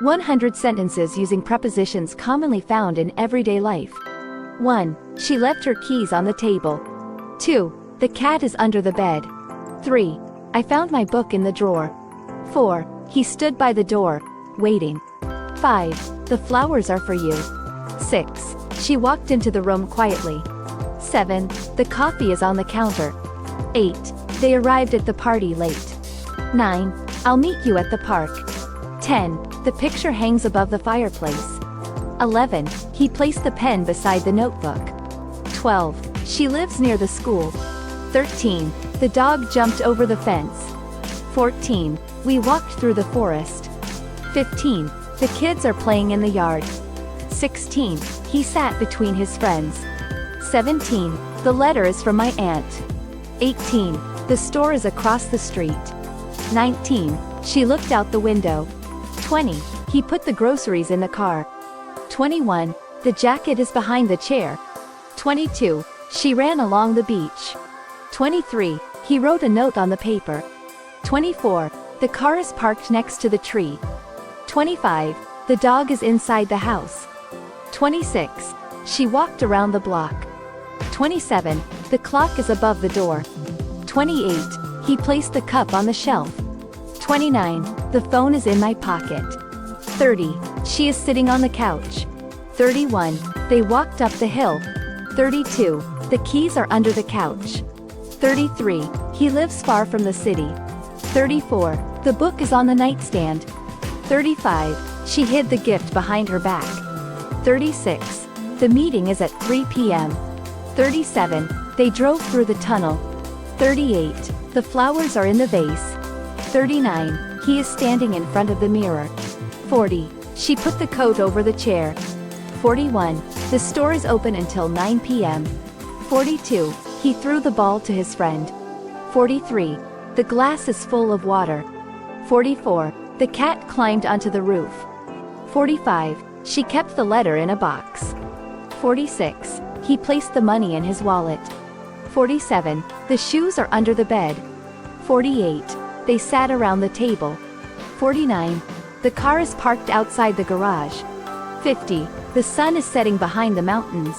100 sentences using prepositions commonly found in everyday life. 1. She left her keys on the table. 2. The cat is under the bed. 3. I found my book in the drawer. 4. He stood by the door, waiting. 5. The flowers are for you. 6. She walked into the room quietly. 7. The coffee is on the counter. 8. They arrived at the party late. 9. I'll meet you at the park. 10. The picture hangs above the fireplace. 11. He placed the pen beside the notebook. 12. She lives near the school. 13. The dog jumped over the fence. 14. We walked through the forest. 15. The kids are playing in the yard. 16. He sat between his friends. 17. The letter is from my aunt. 18. The store is across the street. 19. She looked out the window. 20. He put the groceries in the car. 21. The jacket is behind the chair. 22. She ran along the beach. 23. He wrote a note on the paper. 24. The car is parked next to the tree. 25. The dog is inside the house. 26. She walked around the block. 27. The clock is above the door. 28. He placed the cup on the shelf. 29. The phone is in my pocket. 30. She is sitting on the couch. 31. They walked up the hill. 32. The keys are under the couch. 33. He lives far from the city. 34. The book is on the nightstand. 35. She hid the gift behind her back. 36. The meeting is at 3 p.m. 37. They drove through the tunnel. 38. The flowers are in the vase. 39. He is standing in front of the mirror. 40. She put the coat over the chair. 41. The store is open until 9 p.m. 42. He threw the ball to his friend. 43. The glass is full of water. 44. The cat climbed onto the roof. 45. She kept the letter in a box. 46. He placed the money in his wallet. 47. The shoes are under the bed. 48. They sat around the table. 49. The car is parked outside the garage. 50. The sun is setting behind the mountains.